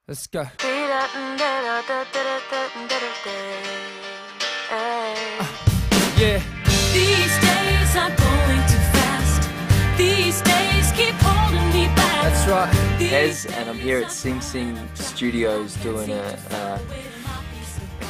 Let's go. Yeah. These days are going too fast. These days keep holding me back. That's right. PEZ, and I'm here at Sing Sing Studios doing a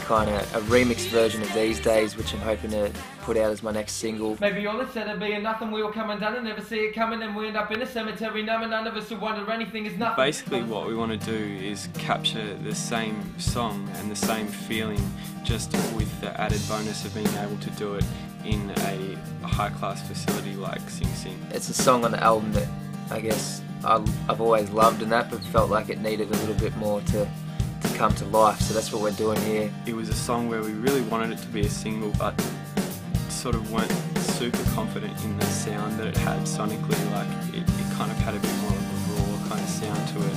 kind of a remix version of These Days, which I'm hoping to put out as my next single. Maybe all it said to be and nothing, we all come undone and never see it coming, and we end up in a cemetery knowing none of us will wonder anything is nothing. Basically what we want to do is capture the same song and the same feeling, just with the added bonus of being able to do it in a high-class facility like Sing Sing. It's a song on the album that I guess I've always loved and that, but felt like it needed a little bit more to come to life, so that's what we're doing here. It was a song where we really wanted it to be a single, but sort of weren't super confident in the sound that it had sonically. Like it kind of had a bit more of a raw kind of sound to it,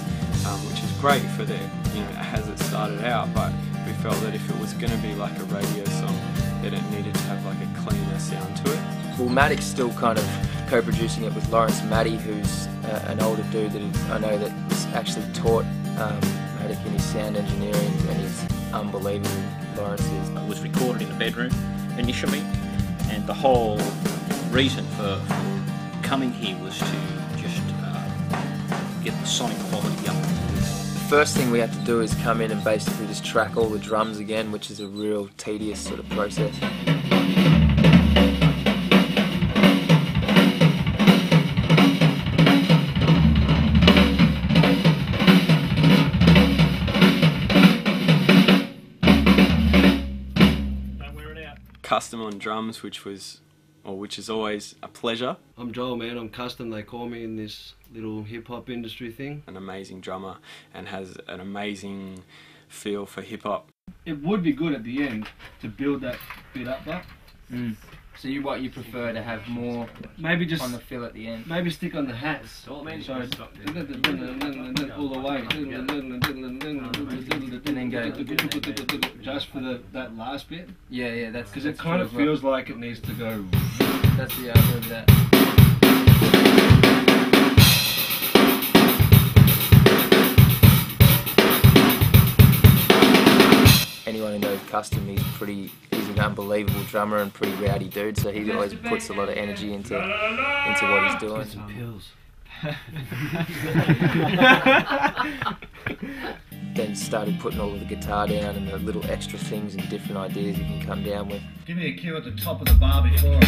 which is great for the, you know, as it started out, but we felt that if it was going to be like a radio song, that it needed to have like a cleaner sound to it. Well, Matik's still kind of co-producing it with Laurence Maddy, who's an older dude that I know that's actually taught Matik in his sound engineering, and he's unbelievable. Laurence is. It was recorded in the bedroom initially, and the whole reason for coming here was to just get the sonic quality up. The first thing we had to do is come in and basically just track all the drums again, which is a real tedious sort of process. Custom on drums, which is always a pleasure. I'm Joel, man. I'm custom, they call me in this little hip-hop industry thing. An amazing drummer and has an amazing feel for hip-hop. It would be good at the end to build that bit up, but So you prefer to have more maybe just on the fill at the end? maybe stick on the hats. So all the way. And then go just for that last bit. Yeah, that's because it kind of feels like it needs to go. That's the idea of that. Anyone who knows Custom, he's an unbelievable drummer and pretty rowdy dude, so he always puts a lot of energy into what he's doing. Some pills. Then started putting all of the guitar down and the little extra things and different ideas you can come down with. Give me a cue at the top of the bar before.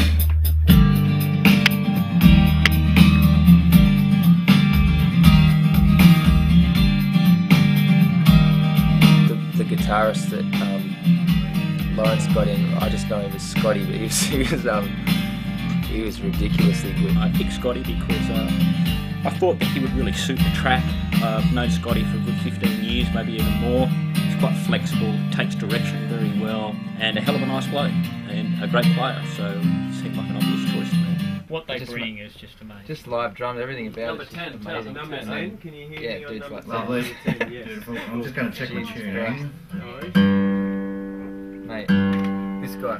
The guitarist that Laurence got in, I just know him as Scotty, but he was ridiculously good. I picked Scotty because I thought that he would really suit the track. I've known Scotty for a good 15 years, maybe even more. He's quite flexible, takes direction very well, and a hell of a nice bloke, and a great player, so it seemed like an obvious choice to me. What they bring is just amazing. Just live drums, everything about Number it. 10, Amazing. number 10. Can you hear me on dude's number like 10? Lovely. 10, yes. Beautiful. I'm just going to check my tuning. Mate, this guy.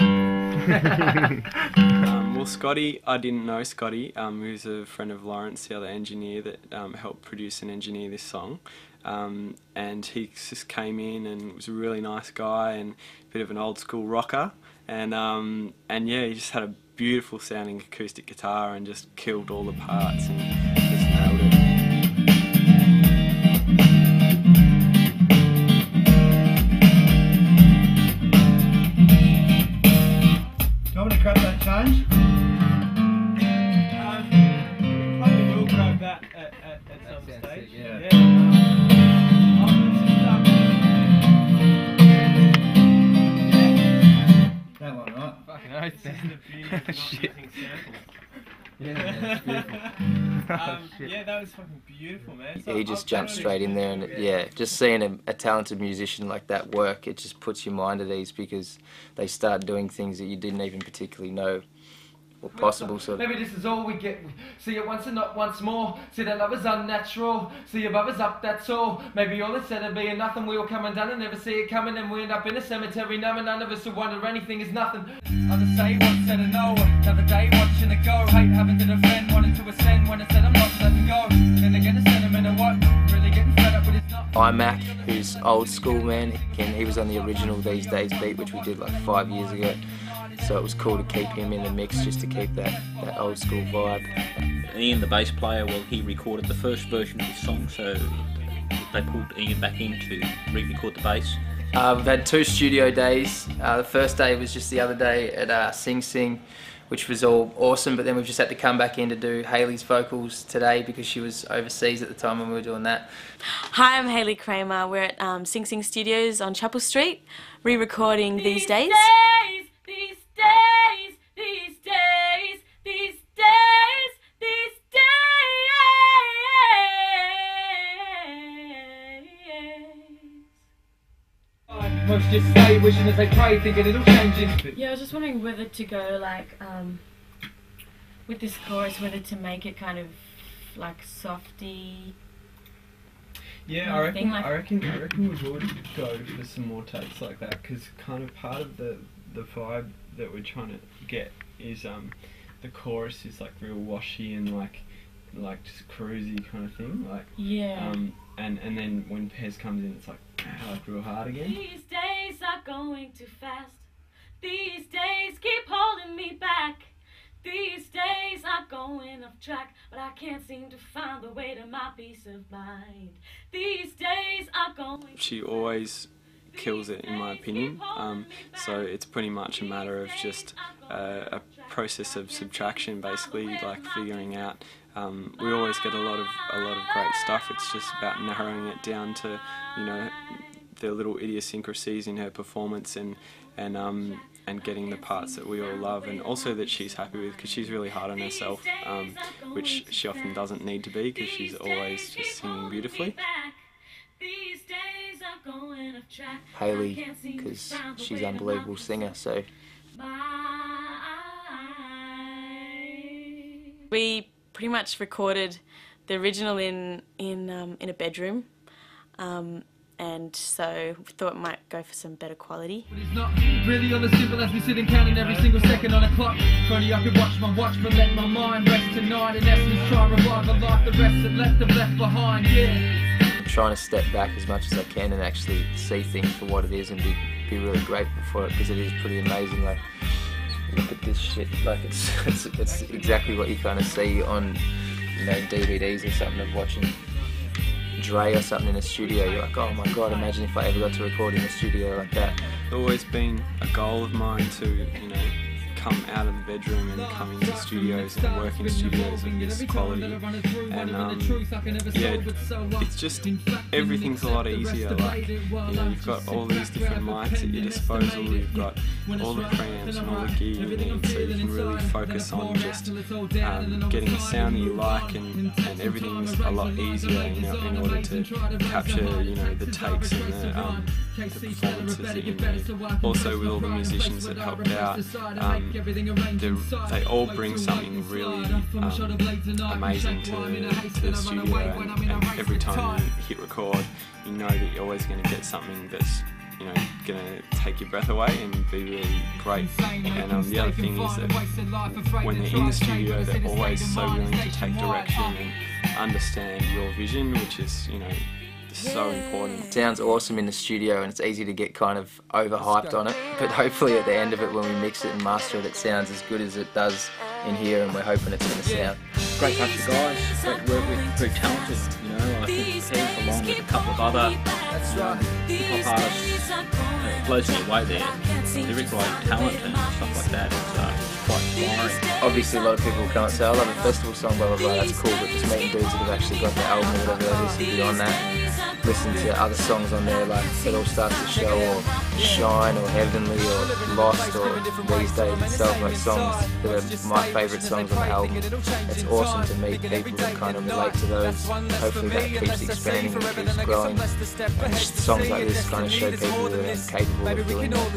Well, Scotty, I didn't know Scotty. He was a friend of Laurence, the other engineer that helped produce and engineer this song. And he just came in and was a really nice guy and a bit of an old school rocker. And yeah, he just had a beautiful sounding acoustic guitar and just killed all the parts and just nailed it. Do you want me to grab that change? Probably will grab that at some stage. Yeah. That one, right? Fucking oath, This is man. the beauty of not using samples. Yeah, that's beautiful. Yeah, that was fucking beautiful, man. So He just I've jumped done straight in there, and yeah, just seeing a talented musician like that work, it just puts your mind at ease because they start doing things that you didn't even particularly know were possible. So Maybe this is all we get. See it once and not once more. See that love is unnatural. See above us up, that's all. Maybe all it's said to be and nothing, we all come undone and never see it coming, and we end up in a cemetery knowing none of us will wonder anything is nothing. Others say once said a no, another day watching it go. Hate having to defend, wanting to ascend when I said I'm not letting go. Then again, a sentiment of what really iMac, who's old school, man. He was on the original These Days beat, which we did like 5 years ago. So it was cool to keep him in the mix, just to keep that old school vibe. Ian, the bass player, well, he recorded the first version of this song, so they pulled Ian back in to re-record the bass. We've had 2 studio days. The first day was just the other day at Sing Sing, which was all awesome, but then we've just had to come back in to do Hailey's vocals today because she was overseas at the time when we were doing that. Hi, I'm Hailey Cramer. We're at Sing Sing Studios on Chapel Street, re-recording These Days. Most just stay wishing as they pray, thinking it'll change it. Yeah, I was just wondering whether to go like with this chorus, whether to make it kind of like softy. Yeah, I reckon we would go for some more takes like that, because kind of part of the vibe that we're trying to get is the chorus is like real washy and like just cruisy kind of thing, like yeah. And then when PEZ comes in, it's like real hard again. These days are going too fast. These days keep holding me back. These days are going off track, but I can't seem to find the way to my peace of mind. These days are going. She always kills it, in my opinion. So it's pretty much a matter of just a process of subtraction, basically, like figuring out. We always get a lot of great stuff. It's just about narrowing it down to, you know, the little idiosyncrasies in her performance and getting the parts that we all love, and also that she's happy with, because she's really hard on herself, which she often doesn't need to be, because she's always just singing beautifully. Hailey, because she's an unbelievable singer, so. We pretty much recorded the original in a bedroom, and so we thought it might go for some better quality. But it's not really all as simple as me sitting counting every single second on a clock. If only I could watch my watch, but let my mind rest tonight. In essence, try and revive a life the rest that left them left behind. Yeah. I'm trying to step back as much as I can and actually see things for what it is and be really grateful for it, because it is pretty amazing. Like, look at this shit, like it's exactly what you kind of see on, you know, DVDs or something of watching Dre or something in a studio. You're like, oh my god, imagine if I ever got to record in a studio like that. It's always been a goal of mine to, you know, come out of the bedroom and come into studios and work in studios of this quality, and yeah, it's just, everything's a lot easier. Like, you know, you've got all these different mics at your disposal, you've got all the preamps and all the gear you need, so you can really focus on just getting the sound that you like, and everything's a lot easier, you know, in order to capture, you know, the takes and the performances that you need. Also with all the musicians that helped out, they all bring something really amazing to the studio, and every time you hit record, you know that you're always going to get something that's, you know, going to take your breath away and be really great. And the other thing is that when they're in the studio, they're always so willing to take direction and understand your vision, which is, you know, so important. It sounds awesome in the studio, and it's easy to get kind of overhyped on it, but hopefully at the end of it, when we mix it and master it, it sounds as good as it does in here, and we're hoping it's going to sound. Great bunch of guys, great to work with, very talented, you know. I think PEZ, along with a couple of other hip-hop artists, blows me away there. Lyric-writing talent and stuff like that, it's quite inspiring. Obviously a lot of people come and say, I love a festival song, blah blah blah, that's cool, but just meeting dudes that have actually got the album or whatever they listen beyond that, listen to other songs on there like It All Starts to Show or Shine or Heavenly or Lost or These Days itself, like songs that are my favourite songs on the album. It's awesome to meet people that kind of relate to those. Hopefully that keeps expanding and keeps growing, and songs like this kind of show people that are capable of doing that.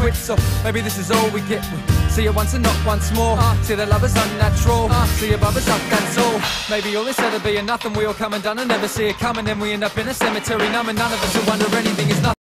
Peace. So maybe this is all we get. See it once and not once more. See that love is unnatural. See above us up, that's all. Maybe all this had to be a nothing. We all come undone and never see it coming. Then we end up in a cemetery numb, and none of us will wonder anything is nothing.